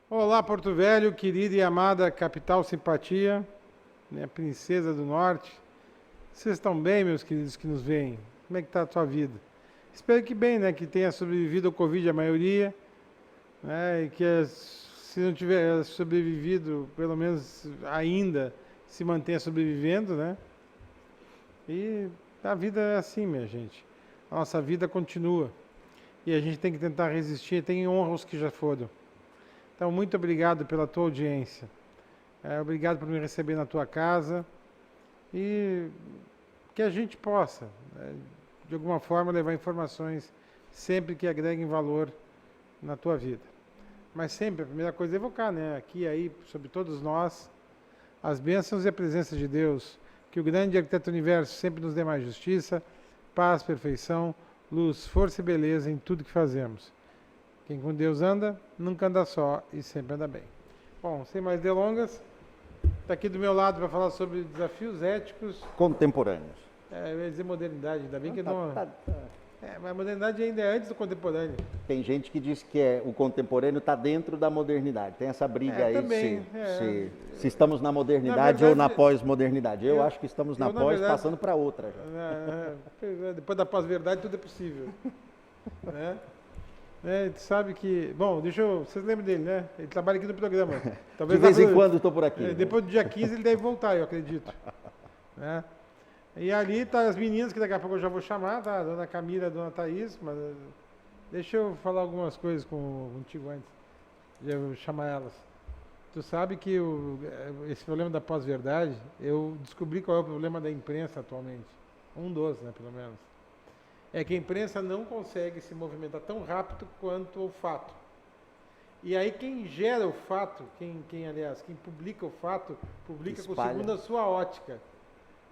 Olá, Porto Velho, querida e amada capital simpatia, minha princesa do norte. Vocês estão bem, meus queridos que nos veem? Como é que está a tua vida? Espero que bem, né? Que tenha sobrevivido ao Covid a maioria, né? E que se não tiver sobrevivido, pelo menos ainda se mantenha sobrevivendo, né? E a vida é assim, minha gente. A nossa vida continua. E a gente tem que tentar resistir. Tem honra os que já foram. Então, muito obrigado pela tua audiência. Obrigado por me receber na tua casa. E que a gente possa, de alguma forma, levar informações sempre que agreguem valor na tua vida. Mas sempre, a primeira coisa é evocar, né? Aqui e aí, sobre todos nós, as bênçãos e a presença de Deus. Que o grande arquiteto do universo sempre nos dê mais justiça, paz, perfeição, luz, força e beleza em tudo que fazemos. Quem com Deus anda, nunca anda só e sempre anda bem. Bom, sem mais delongas, está aqui do meu lado para falar sobre desafios éticos. Contemporâneos. Eu ia dizer modernidade, ainda bem que Tá, não. tá. Mas a modernidade ainda é antes do contemporâneo. Tem gente que diz que o contemporâneo está dentro da modernidade. Tem essa briga aí também, se estamos na modernidade ou na pós-modernidade. Eu acho que estamos na pós, verdade, passando para outra já. Depois da pós-verdade tudo é possível. Né? Tu sabe que... Bom, vocês lembram dele, né? Ele trabalha aqui no programa. Talvez de vez em quando estou por aqui. Depois do dia 15 ele deve voltar, eu acredito. Né? E ali tá as meninas, que daqui a pouco eu já vou chamar, tá? A dona Camila, a dona Thaís, mas deixa eu falar algumas coisas contigo antes de eu chamar elas. Tu sabe que esse problema da pós-verdade, eu descobri qual é o problema da imprensa atualmente. Um dos, né, pelo menos. É que a imprensa não consegue se movimentar tão rápido quanto o fato. E aí quem gera o fato, quem publica o fato, publica segundo a sua ótica.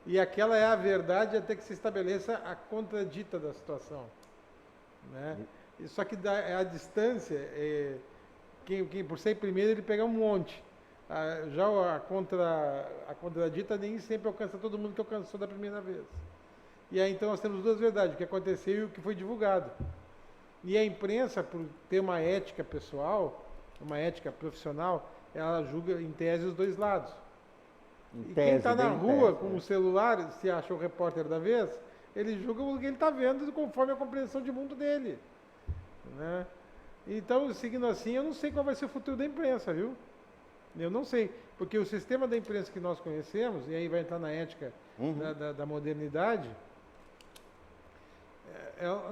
E aquela é a verdade até que se estabeleça a contradita da situação. Né? Só que a distância, quem por ser primeiro, ele pega um monte. Já a contradita nem sempre alcança todo mundo que alcançou da primeira vez. E aí então nós temos duas verdades, o que aconteceu e o que foi divulgado. E a imprensa, por ter uma ética pessoal, uma ética profissional, ela julga em tese os dois lados. E quem está na rua com o celular, se acha o repórter da vez, ele julga o que ele está vendo conforme a compreensão de mundo dele. Né? Então, seguindo assim, eu não sei qual vai ser o futuro da imprensa, viu? Eu não sei, porque o sistema da imprensa que nós conhecemos, e aí vai entrar na ética da modernidade,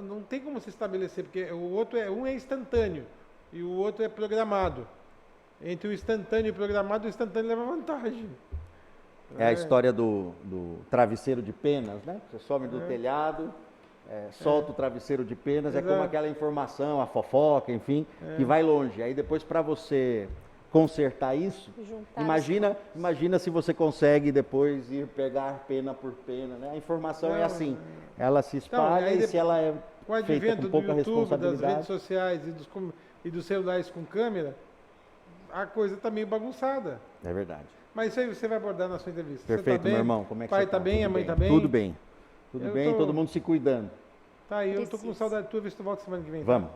não tem como se estabelecer, porque o outro um é instantâneo e o outro é programado. Entre o instantâneo e o programado, o instantâneo leva vantagem. É a história do travesseiro de penas, né? Você sobe do telhado, solta o travesseiro de penas, é como aquela informação, a fofoca, enfim, que vai longe. Aí depois, para você consertar isso, imagina se você consegue depois ir pegar pena por pena, né? A informação é assim, ela se espalha e se ela é feita com pouca responsabilidade... das redes sociais e dos celulares com câmera, a coisa está meio bagunçada. É verdade. Mas isso aí você vai abordar na sua entrevista. Perfeito, meu irmão. Como é que você tá? O pai está bem, a mãe está bem? Tudo bem. Tudo bem, todo mundo se cuidando. Tá aí, eu estou com saudade tua, ver se tu volta semana que vem. Vamos.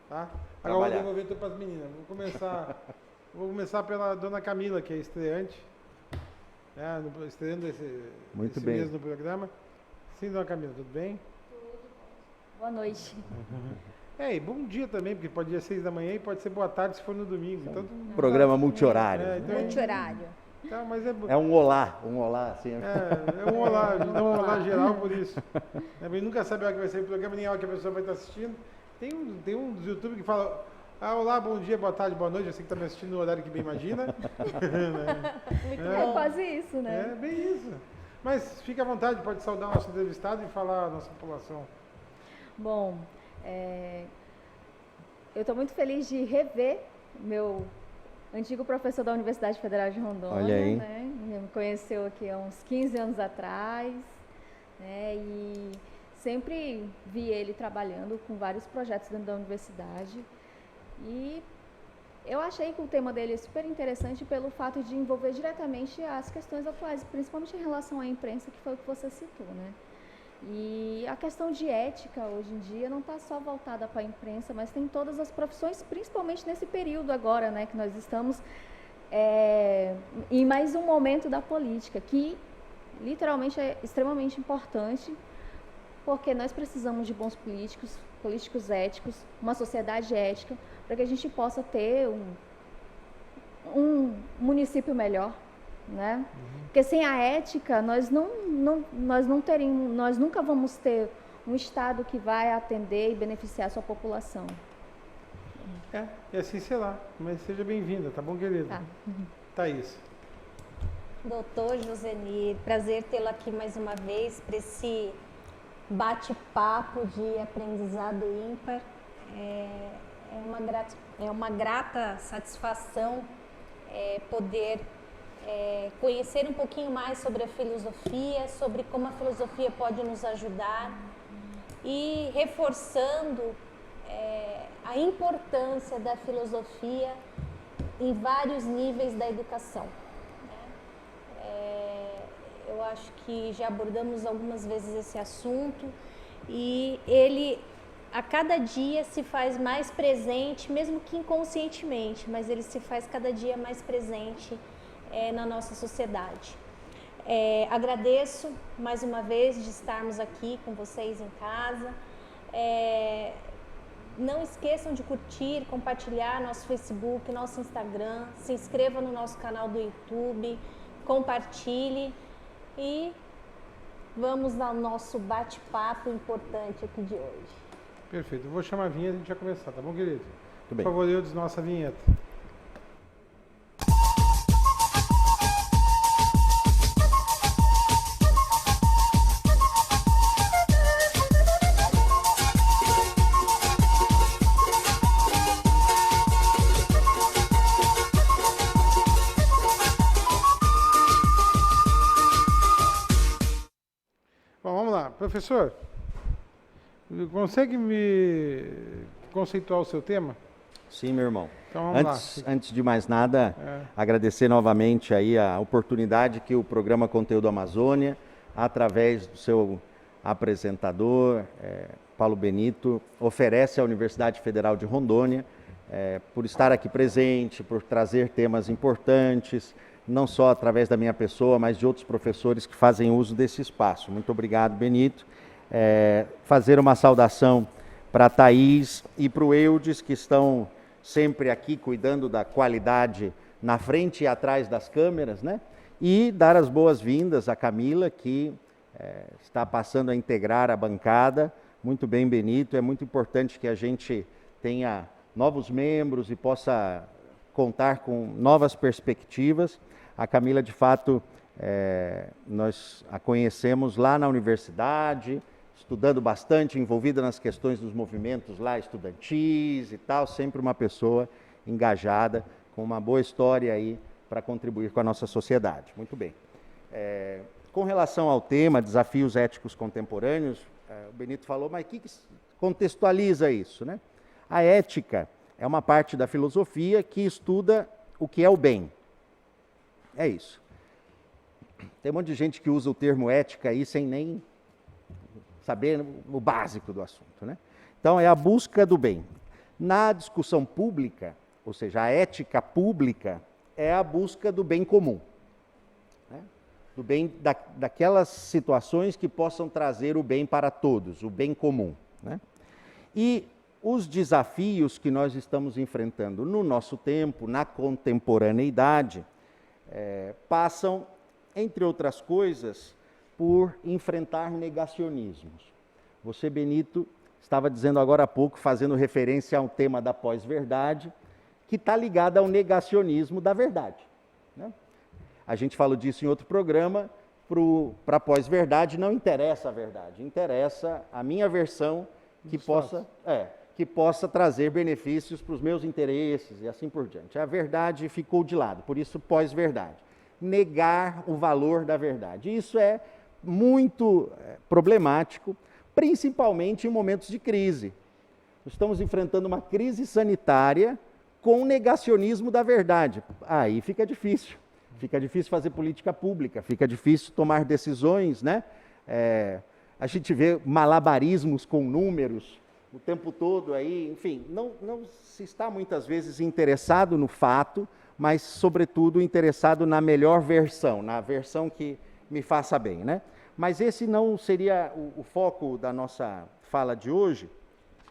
Tá? Agora eu vou devolver tudo para as meninas. Vou começar pela dona Camila, que é estreante. Estreando esse mês no programa. Sim, dona Camila, tudo bem? Tudo. Boa noite. E bom dia também, porque pode ser 6 da manhã e pode ser boa tarde se for no domingo. Então, programa multihorário. Multihorário. Tá, mas é um olá, assim. É um olá, a gente dá um olá geral por isso. A gente nunca sabe a hora que vai sair o programa, nem a hora que a pessoa vai estar assistindo. Tem um dos YouTube que fala, olá, bom dia, boa tarde, boa noite, eu sei que está me assistindo no horário que bem imagina. É quase isso, né? É bem isso. Mas fique à vontade, pode saudar o nosso entrevistado e falar a nossa população. Bom, eu estou muito feliz de rever meu antigo professor da Universidade Federal de Rondônia. Olha aí. Né? Ele me conheceu aqui há uns 15 anos atrás, né? E sempre vi ele trabalhando com vários projetos dentro da universidade. E eu achei que o tema dele é super interessante pelo fato de envolver diretamente as questões atuais, principalmente em relação à imprensa, que foi o que você citou, né? E a questão de ética hoje em dia não está só voltada para a imprensa, mas tem todas as profissões, principalmente nesse período agora, né, que nós estamos em mais um momento da política, que literalmente é extremamente importante, porque nós precisamos de bons políticos, políticos éticos, uma sociedade ética, para que a gente possa ter um município melhor, né? Porque sem a ética nós nunca vamos ter um Estado que vai atender e beneficiar a sua população. E assim será. Mas seja bem-vinda, tá bom, querida? Tá. Thaís. Doutor Josenir, prazer tê-lo aqui mais uma vez para esse bate-papo de aprendizado ímpar. É uma grata satisfação poder conhecer um pouquinho mais sobre a filosofia, sobre como a filosofia pode nos ajudar e reforçando a importância da filosofia em vários níveis da educação. Eu acho que já abordamos algumas vezes esse assunto e ele a cada dia se faz mais presente, mesmo que inconscientemente, mas ele se faz cada dia mais presente na nossa sociedade. Agradeço mais uma vez de estarmos aqui com vocês em casa. Não esqueçam de curtir, compartilhar nosso Facebook, nosso Instagram, se inscreva no nosso canal do YouTube, compartilhe e vamos ao nosso bate-papo importante aqui de hoje. Perfeito. Eu vou chamar a vinheta e a gente vai começar, tá bom, querido? Tudo bem. Por favor, Eudes, nossa vinheta. Bom, vamos lá. Professor, consegue me conceituar o seu tema? Sim, meu irmão. Então vamos Antes de mais nada, agradecer novamente aí a oportunidade que o programa Conteúdo Amazônia, através do seu apresentador, Paulo Benito, oferece à Universidade Federal de Rondônia, por estar aqui presente, por trazer temas importantes, não só através da minha pessoa, mas de outros professores que fazem uso desse espaço. Muito obrigado, Benito. Fazer uma saudação para a Thaís e para o Eudes, que estão sempre aqui cuidando da qualidade na frente e atrás das câmeras, né? E dar as boas-vindas à Camila, que está passando a integrar a bancada. Muito bem, Benito. É muito importante que a gente tenha novos membros e possa contar com novas perspectivas. A Camila, de fato, nós a conhecemos lá na universidade, estudando bastante, envolvida nas questões dos movimentos lá estudantis e tal, sempre uma pessoa engajada, com uma boa história aí para contribuir com a nossa sociedade. Muito bem. Com relação ao tema, desafios éticos contemporâneos, o Benito falou, mas o que contextualiza isso, né? A ética é uma parte da filosofia que estuda o que é o bem. É isso. Tem um monte de gente que usa o termo ética aí sem nem saber o básico do assunto, né? Então, é a busca do bem. Na discussão pública, ou seja, a ética pública é a busca do bem comum, né? Do bem daquelas situações que possam trazer o bem para todos, o bem comum, né? E os desafios que nós estamos enfrentando no nosso tempo, na contemporaneidade, passam, entre outras coisas, por enfrentar negacionismos. Você, Benito, estava dizendo agora há pouco, fazendo referência ao tema da pós-verdade, que está ligado ao negacionismo da verdade, né? A gente falou disso em outro programa. Para a pós-verdade não interessa a verdade, interessa a minha versão que possa trazer benefícios para os meus interesses e assim por diante. A verdade ficou de lado, por isso pós-verdade. Negar o valor da verdade. Isso é muito problemático, principalmente em momentos de crise. Estamos enfrentando uma crise sanitária com negacionismo da verdade. Aí fica difícil fazer política pública, fica difícil tomar decisões, né? a gente vê malabarismos com números o tempo todo aí, enfim, não se está muitas vezes interessado no fato, mas sobretudo interessado na melhor versão, na versão que me faça bem, né? Mas esse não seria o foco da nossa fala de hoje,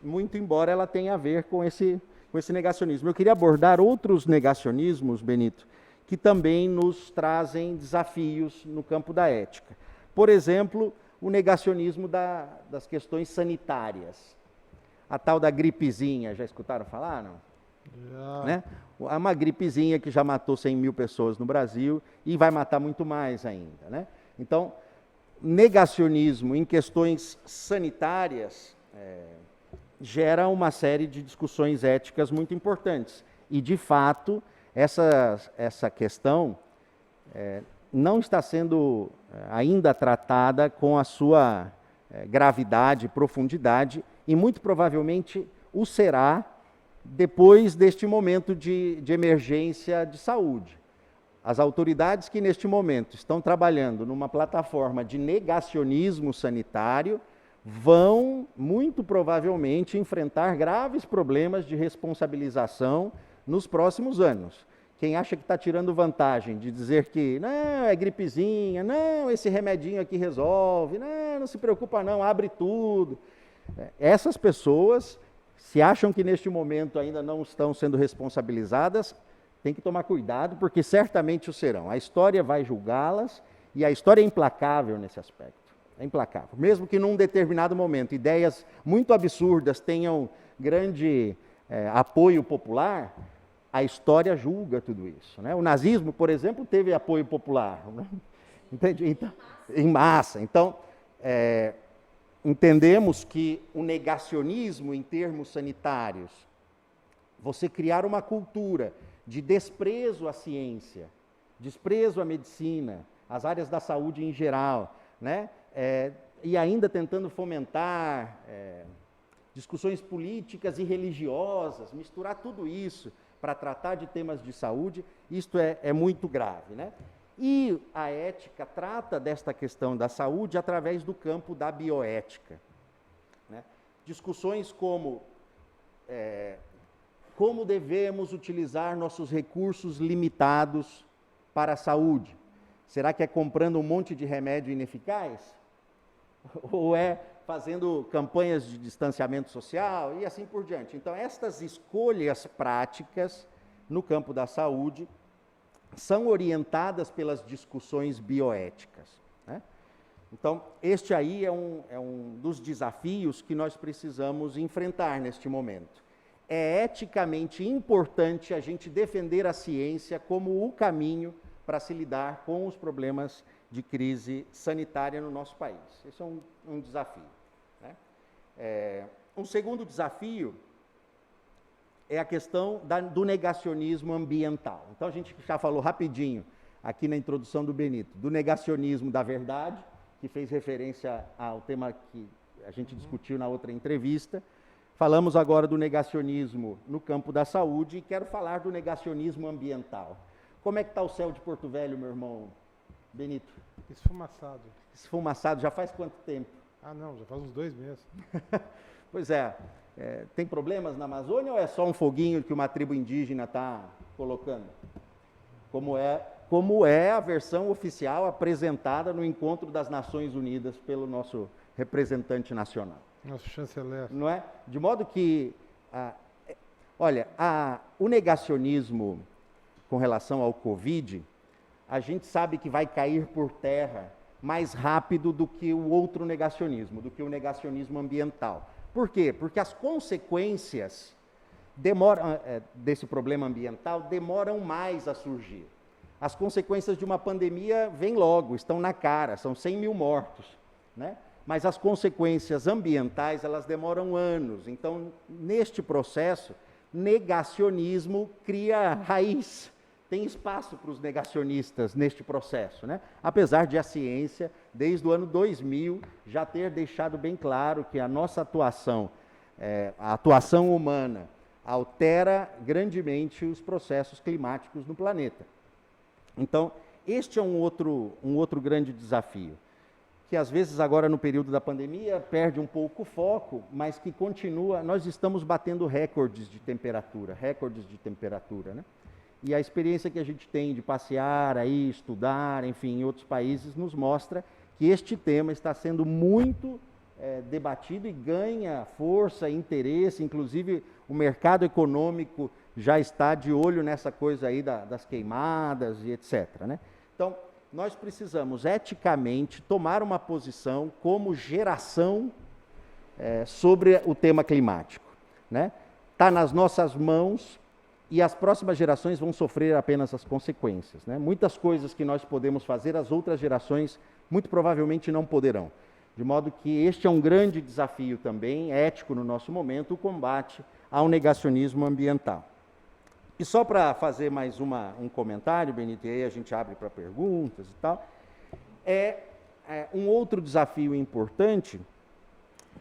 muito embora ela tenha a ver com esse negacionismo. Eu queria abordar outros negacionismos, Benito, que também nos trazem desafios no campo da ética. Por exemplo, o negacionismo das questões sanitárias. A tal da gripezinha, já escutaram falar, não? Já. Né? É uma gripezinha que já matou 100 mil pessoas no Brasil e vai matar muito mais ainda, né? Então, negacionismo em questões sanitárias gera uma série de discussões éticas muito importantes. E, de fato, essa questão não está sendo ainda tratada com a sua gravidade, profundidade, e muito provavelmente o será depois deste momento de emergência de saúde. As autoridades que neste momento estão trabalhando numa plataforma de negacionismo sanitário vão muito provavelmente enfrentar graves problemas de responsabilização nos próximos anos. Quem acha que está tirando vantagem de dizer que não, é gripezinha, não, esse remedinho aqui resolve, não se preocupa não, abre tudo. Essas pessoas, se acham que neste momento ainda não estão sendo responsabilizadas, tem que tomar cuidado, porque certamente o serão. A história vai julgá-las e a história é implacável nesse aspecto. É implacável. Mesmo que num determinado momento ideias muito absurdas tenham grande apoio popular, a história julga tudo isso, né? O nazismo, por exemplo, teve apoio popular, né? Entende? Então, em massa. Então, entendemos que o negacionismo em termos sanitários, você criar uma cultura de desprezo à ciência, desprezo à medicina, às áreas da saúde em geral, né? E ainda tentando fomentar discussões políticas e religiosas, misturar tudo isso para tratar de temas de saúde, isto é muito grave, né? E a ética trata desta questão da saúde através do campo da bioética, né? Discussões como devemos utilizar nossos recursos limitados para a saúde. Será que é comprando um monte de remédio ineficaz? Ou é fazendo campanhas de distanciamento social e assim por diante? Então, estas escolhas práticas no campo da saúde são orientadas pelas discussões bioéticas, né? Então, este aí é um dos desafios que nós precisamos enfrentar neste momento. É eticamente importante a gente defender a ciência como o caminho para se lidar com os problemas de crise sanitária no nosso país. Esse é um desafio, né? Um segundo desafio é a questão do negacionismo ambiental. Então, a gente já falou rapidinho, aqui na introdução do Benito, do negacionismo da verdade, que fez referência ao tema que a gente discutiu na outra entrevista. Falamos agora do negacionismo no campo da saúde e quero falar do negacionismo ambiental. Como é que está o céu de Porto Velho, meu irmão Benito? Esfumaçado. Esfumaçado, já faz quanto tempo? Ah, não, já faz uns 2 meses. Pois tem problemas na Amazônia ou é só um foguinho que uma tribo indígena está colocando? Como é a versão oficial apresentada no Encontro das Nações Unidas pelo nosso representante nacional. Nosso chanceler. Não é? De modo que, o negacionismo com relação ao Covid, a gente sabe que vai cair por terra mais rápido do que o outro negacionismo, do que o negacionismo ambiental. Por quê? Porque as consequências desse problema ambiental demoram mais a surgir. As consequências de uma pandemia vêm logo, estão na cara, são 100 mil mortos, né? Mas as consequências ambientais, elas demoram anos. Então, neste processo, negacionismo cria raiz. Tem espaço para os negacionistas neste processo, né? Apesar de a ciência, desde o ano 2000, já ter deixado bem claro que a nossa atuação, a atuação humana, altera grandemente os processos climáticos no planeta. Então, este é um outro grande desafio. que às vezes agora no período da pandemia perde um pouco o foco, mas que continua, nós estamos batendo recordes de temperatura, né? E a experiência que a gente tem de passear aí, estudar, enfim, em outros países, nos mostra que este tema está sendo muito debatido e ganha força, interesse, inclusive o mercado econômico já está de olho nessa coisa aí das queimadas e etc, né? Então, nós precisamos eticamente tomar uma posição como geração sobre o tema climático, né? Está nas nossas mãos e as próximas gerações vão sofrer apenas as consequências, né? Muitas coisas que nós podemos fazer, as outras gerações muito provavelmente não poderão. De modo que este é um grande desafio também, ético no nosso momento, o combate ao negacionismo ambiental. E só para fazer mais um comentário, Benito, e aí a gente abre para perguntas e tal, um outro desafio importante,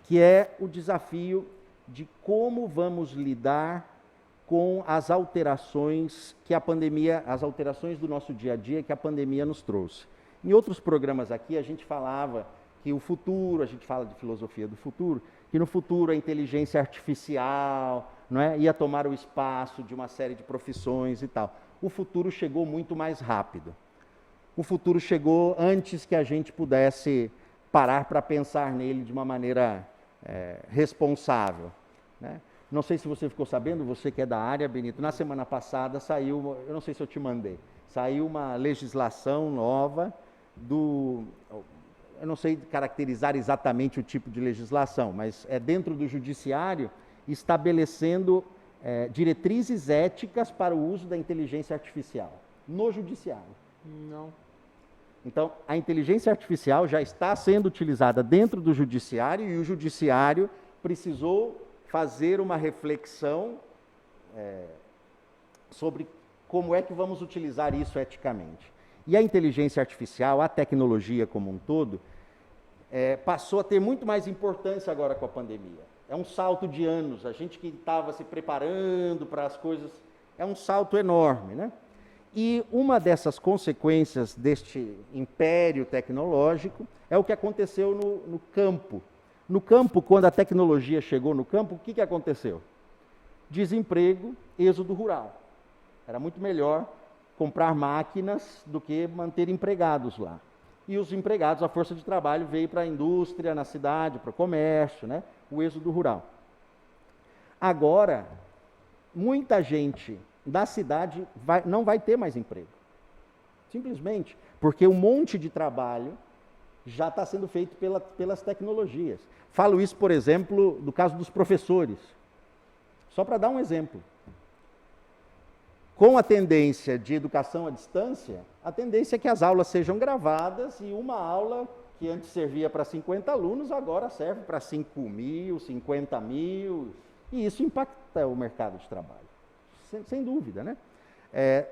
que é o desafio de como vamos lidar com as alterações que a pandemia, as alterações do nosso dia a dia que a pandemia nos trouxe. Em outros programas aqui a gente falava que o futuro, a gente fala de filosofia do futuro, que no futuro a inteligência artificial, não é, ia tomar o espaço de uma série de profissões e tal. O futuro chegou muito mais rápido. O futuro chegou antes que a gente pudesse parar para pensar nele de uma maneira responsável, né? Não sei se você ficou sabendo, você que é da área, Benito, na semana passada saiu, eu não sei se eu te mandei, saiu uma legislação nova eu não sei caracterizar exatamente o tipo de legislação, mas é dentro do judiciário estabelecendo diretrizes éticas para o uso da inteligência artificial no judiciário. Não. Então, a inteligência artificial já está sendo utilizada dentro do judiciário e o judiciário precisou fazer uma reflexão sobre como é que vamos utilizar isso eticamente. E a inteligência artificial, a tecnologia como um todo, passou a ter muito mais importância agora com a pandemia. É um salto de anos. A gente que estava se preparando para as coisas, é um salto enorme, né? E uma dessas consequências deste império tecnológico é o que aconteceu no campo. No campo, quando a tecnologia chegou no campo, o que aconteceu? Desemprego, êxodo rural. Era muito melhor comprar máquinas do que manter empregados lá. E os empregados, a força de trabalho veio para a indústria, na cidade, para o comércio, né? O êxodo rural. Agora, muita gente da cidade não vai ter mais emprego. Simplesmente porque um monte de trabalho já está sendo feito pelas tecnologias. Falo isso, por exemplo, do caso dos professores. Só para dar um exemplo. Com a tendência de educação à distância, a tendência é que as aulas sejam gravadas e uma aula que antes servia para 50 alunos, agora serve para 5.000, 50.000, e isso impacta o mercado de trabalho, sem dúvida, né?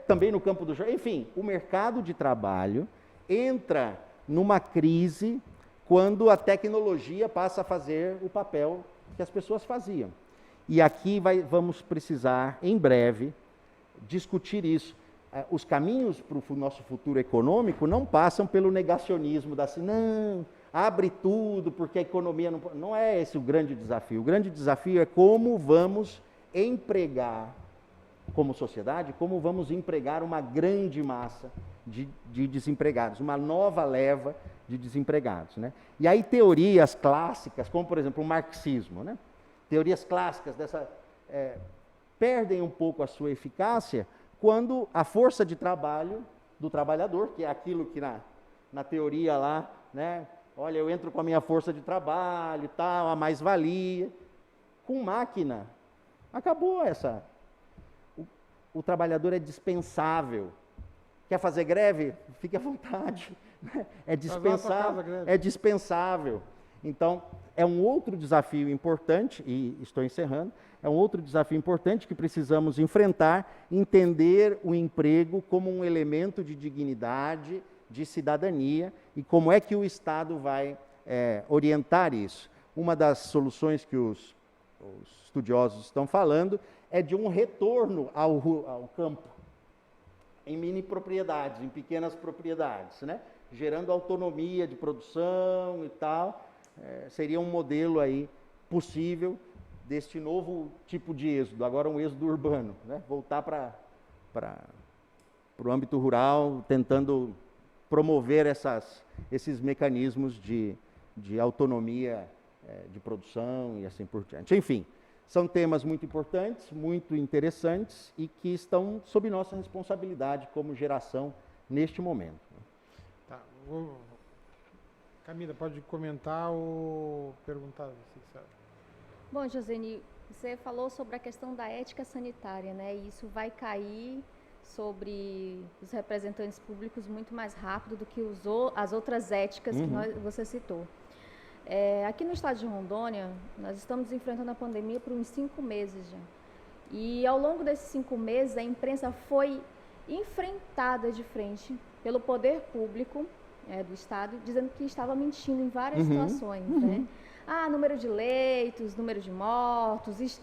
Também no campo do jogo, enfim, o mercado de trabalho entra numa crise quando a tecnologia passa a fazer o papel que as pessoas faziam. E aqui vamos precisar, em breve, discutir isso. Os caminhos para o nosso futuro econômico não passam pelo negacionismo não, abre tudo porque a economia não é esse o grande desafio. O grande desafio é como vamos empregar, como sociedade, como vamos empregar uma grande massa de desempregados, uma nova leva de desempregados, né? E aí teorias clássicas, como por exemplo o marxismo, né? Teorias clássicas perdem um pouco a sua eficácia quando a força de trabalho do trabalhador, que é aquilo que na teoria lá, né? Olha, eu entro com a minha força de trabalho e tal, a mais-valia. Com máquina, acabou essa. O trabalhador é dispensável. Quer fazer greve? Fique à vontade. É dispensável. Então, é um outro desafio importante, e estou encerrando, é um outro desafio importante que precisamos enfrentar, entender o emprego como um elemento de dignidade, de cidadania, e como é que o Estado vai orientar isso. Uma das soluções que os estudiosos estão falando é de um retorno ao campo, em mini propriedades, em pequenas propriedades, né? gerando autonomia de produção e tal. Seria um modelo aí possível deste novo tipo de êxodo, agora um êxodo urbano, né? Voltar para o âmbito rural, tentando promover esses mecanismos de autonomia de produção e assim por diante. Enfim, são temas muito importantes, muito interessantes e que estão sob nossa responsabilidade como geração neste momento. Tá, Camila, pode comentar ou perguntar, se sabe. Bom, Joseni, você falou sobre a questão da ética sanitária, né? E isso vai cair sobre os representantes públicos muito mais rápido do que as outras éticas que você citou. Aqui no estado de Rondônia, nós estamos enfrentando a pandemia por uns 5 meses já. E ao longo desses 5 meses, a imprensa foi enfrentada de frente pelo poder público do estado, dizendo que estava mentindo em várias situações, né? Número de leitos, número de mortos,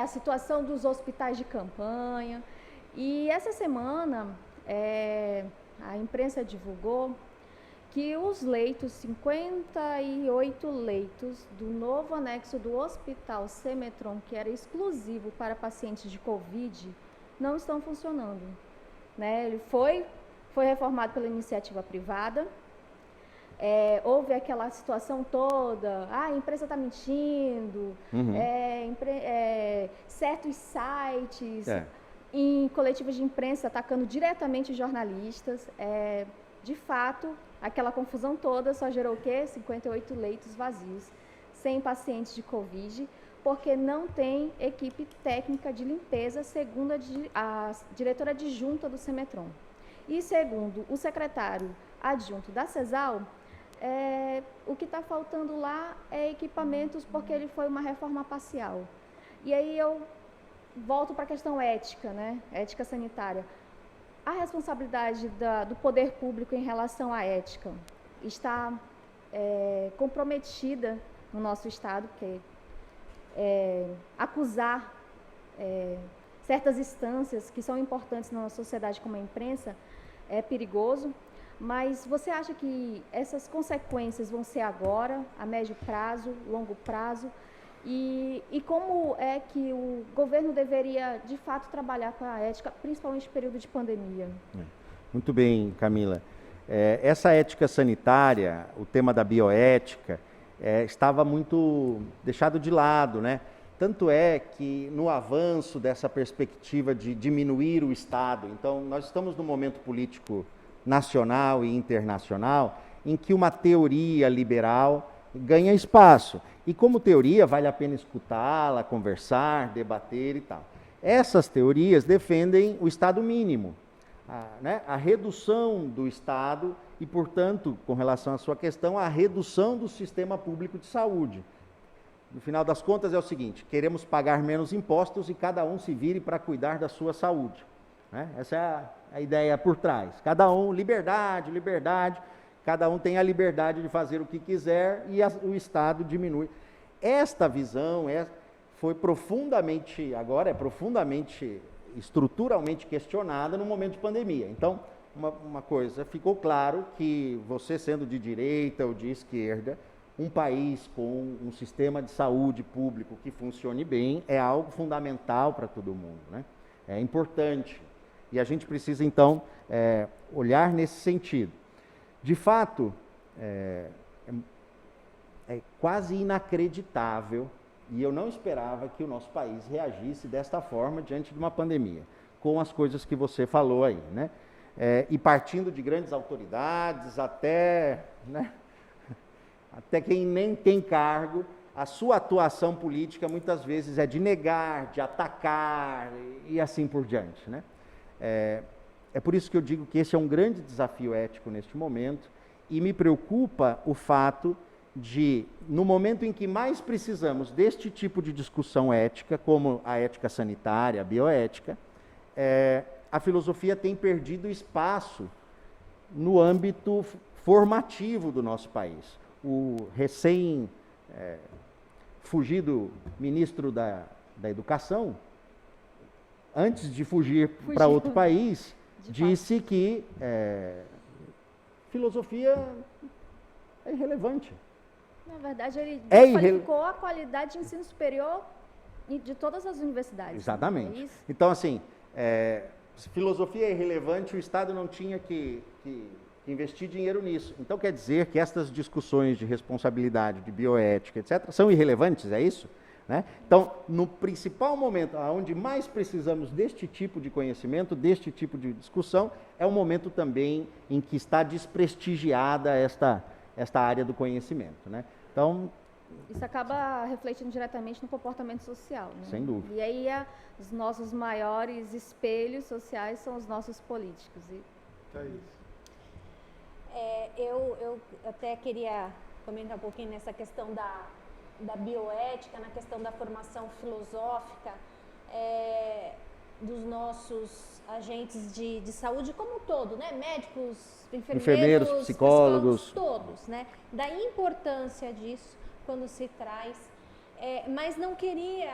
a situação dos hospitais de campanha. E essa semana, a imprensa divulgou que os leitos, 58 leitos do novo anexo do Hospital Semetron, que era exclusivo para pacientes de Covid, não estão funcionando, né? Ele foi reformado pela iniciativa privada. Houve aquela situação toda, a empresa está mentindo, certos sites em coletivas de imprensa atacando diretamente jornalistas. De fato, aquela confusão toda só gerou o quê? 58 leitos vazios, sem pacientes de Covid, porque não tem equipe técnica de limpeza, segundo a diretora adjunta do Semetron. E segundo o secretário adjunto da CESAL, o que está faltando lá é equipamentos, porque ele foi uma reforma parcial. E aí eu volto para a questão ética, né? Ética sanitária. A responsabilidade do poder público em relação à ética está comprometida no nosso estado, porque acusar certas instâncias que são importantes na nossa sociedade, como a imprensa, é perigoso. Mas você acha que essas consequências vão ser agora, a médio prazo, longo prazo? E como é que o governo deveria, de fato, trabalhar com a ética, principalmente no período de pandemia? Muito bem, Camila. Essa ética sanitária, o tema da bioética, estava muito deixado de lado, né? Tanto é que no avanço dessa perspectiva de diminuir o Estado, então nós estamos num momento político nacional e internacional em que uma teoria liberal ganha espaço. E como teoria, vale a pena escutá-la, conversar, debater e tal. Essas teorias defendem o Estado mínimo, a redução do Estado e, portanto, com relação à sua questão, a redução do sistema público de saúde. No final das contas é o seguinte: queremos pagar menos impostos e cada um se vire para cuidar da sua saúde, né? Essa é a ideia por trás. Cada um, liberdade, cada um tem a liberdade de fazer o que quiser e o Estado diminui. Esta visão foi profundamente, agora é profundamente, estruturalmente questionada no momento de pandemia. Então, uma coisa, ficou claro que você sendo de direita ou de esquerda, um país com um sistema de saúde público que funcione bem é algo fundamental para todo mundo, né? É importante. E a gente precisa, então, olhar nesse sentido. De fato, é quase inacreditável, e eu não esperava que o nosso país reagisse desta forma diante de uma pandemia, com as coisas que você falou aí, né? E partindo de grandes autoridades até quem nem tem cargo, a sua atuação política muitas vezes é de negar, de atacar e assim por diante, né? É por isso que eu digo que esse é um grande desafio ético neste momento e me preocupa o fato de, no momento em que mais precisamos deste tipo de discussão ética, como a ética sanitária, a bioética, a filosofia tem perdido espaço no âmbito formativo do nosso país. O recém-fugido ministro da Educação, antes de fugir para outro país, disse que filosofia é irrelevante. Na verdade, ele É qualificou a qualidade de ensino superior de todas as universidades. Exatamente. É isso? Então, assim, se filosofia é irrelevante, o Estado não tinha que investir dinheiro nisso. Então, quer dizer que estas discussões de responsabilidade, de bioética, etc., são irrelevantes, é isso? Né? Então, no principal momento, onde mais precisamos deste tipo de conhecimento, deste tipo de discussão, é o momento também em que está desprestigiada esta área do conhecimento. Né? Então, isso acaba refletindo diretamente no comportamento social. Né? Sem dúvida. E aí, os nossos maiores espelhos sociais são os nossos políticos. Eu até queria comentar um pouquinho nessa questão da bioética, na questão da formação filosófica dos nossos agentes de saúde como um todo, né? Médicos, enfermeiros, psicólogos, todos, né? Da importância disso quando se traz. Mas não queria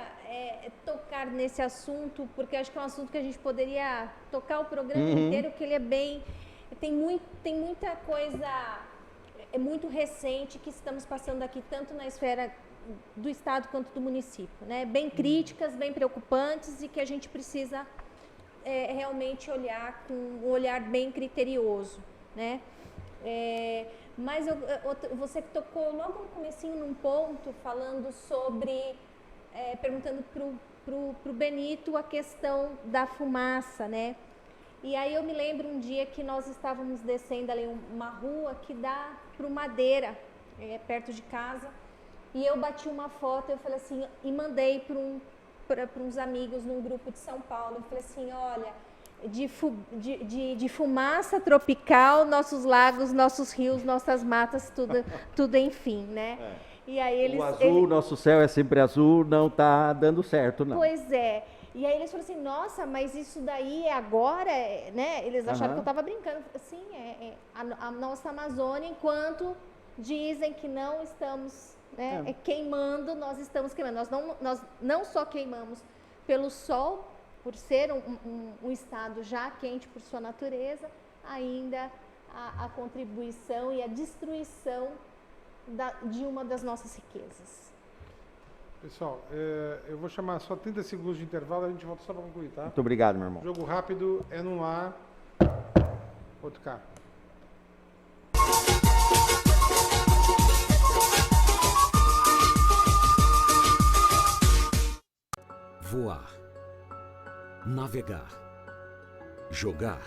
tocar nesse assunto, porque acho que é um assunto que a gente poderia tocar o programa inteiro, que ele é bem... Tem muita coisa muito recente que estamos passando aqui, tanto na esfera do Estado quanto do município, né? Bem críticas, bem preocupantes e que a gente precisa realmente olhar com um olhar bem criterioso, né? Mas você tocou logo no comecinho num ponto falando sobre, perguntando pro Benito a questão da fumaça, né? E aí eu me lembro um dia que nós estávamos descendo ali uma rua que dá para o Madeira, perto de casa, e eu bati uma foto, eu falei assim, e mandei para uns amigos num grupo de São Paulo, eu falei assim, olha, de fumaça tropical, nossos lagos, nossos rios, nossas matas, tudo enfim, né? E aí o azul, nosso céu é sempre azul, não está dando certo, não. Pois é. E aí eles falaram assim, nossa, mas isso daí é agora, né? Eles acharam que eu estava brincando. Sim, a nossa Amazônia, enquanto dizem que não estamos queimando, nós estamos queimando. Nós não só queimamos pelo sol, por ser um estado já quente por sua natureza, ainda a contribuição e a destruição de uma das nossas riquezas. Pessoal, eu vou chamar só 30 segundos de intervalo, a gente volta só para concluir, tá? Muito obrigado, meu irmão. Jogo rápido é no ar. Outro carro. Voar, navegar, jogar,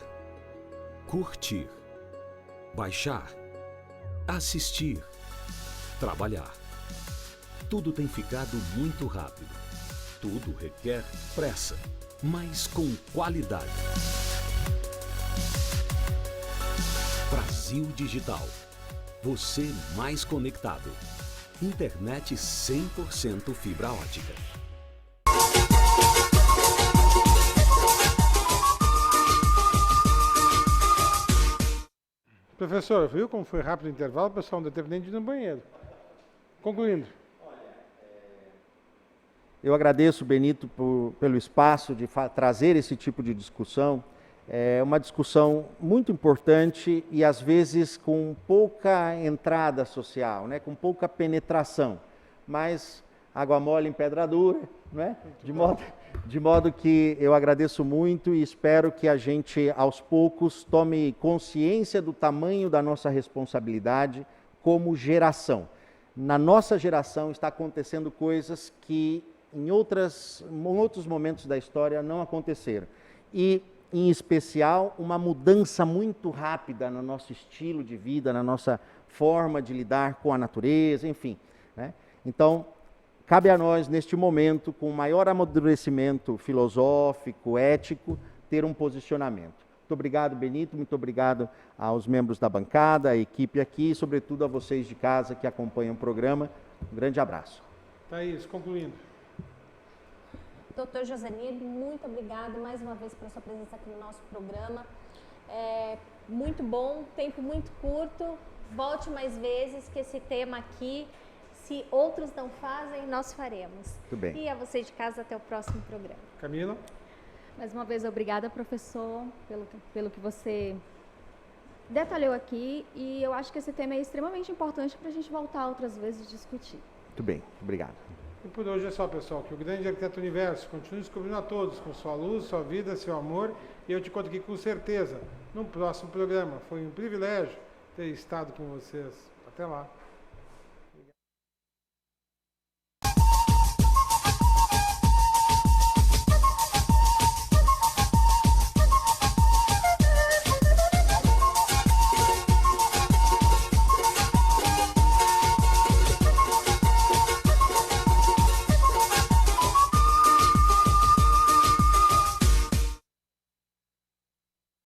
curtir, baixar, assistir, trabalhar. Tudo tem ficado muito rápido. Tudo requer pressa, mas com qualidade. Brasil Digital. Você mais conectado. Internet 100% fibra ótica. Professor, viu como foi rápido o intervalo? O pessoal não teve nem de ir no banheiro. Concluindo. Eu agradeço, Benito, pelo espaço de trazer esse tipo de discussão. É uma discussão muito importante e, às vezes, com pouca entrada social, né? Com pouca penetração. Mas água mole em pedra dura, né? De modo que eu agradeço muito e espero que a gente, aos poucos, tome consciência do tamanho da nossa responsabilidade como geração. Na nossa geração está acontecendo coisas que em outros momentos da história não aconteceram. E, em especial, uma mudança muito rápida no nosso estilo de vida, na nossa forma de lidar com a natureza, enfim. Né? Então, cabe a nós, neste momento, com maior amadurecimento filosófico, ético, ter um posicionamento. Muito obrigado, Benito, muito obrigado aos membros da bancada, à equipe aqui e, sobretudo, a vocês de casa que acompanham o programa. Um grande abraço. Thaís, concluindo. Doutor Josenir, muito obrigada mais uma vez pela sua presença aqui no nosso programa. Muito bom, tempo muito curto. Volte mais vezes, que esse tema aqui, se outros não fazem, nós faremos. Muito bem. E a você de casa, até o próximo programa. Camila. Mais uma vez, obrigada, professor, pelo que você detalhou aqui e eu acho que esse tema é extremamente importante para a gente voltar outras vezes e discutir. Muito bem, obrigado. E por hoje é só, pessoal, que o grande arquiteto universo continue descobrindo a todos com sua luz, sua vida, seu amor, e eu te conto aqui com certeza no próximo programa. Foi um privilégio ter estado com vocês. Até lá.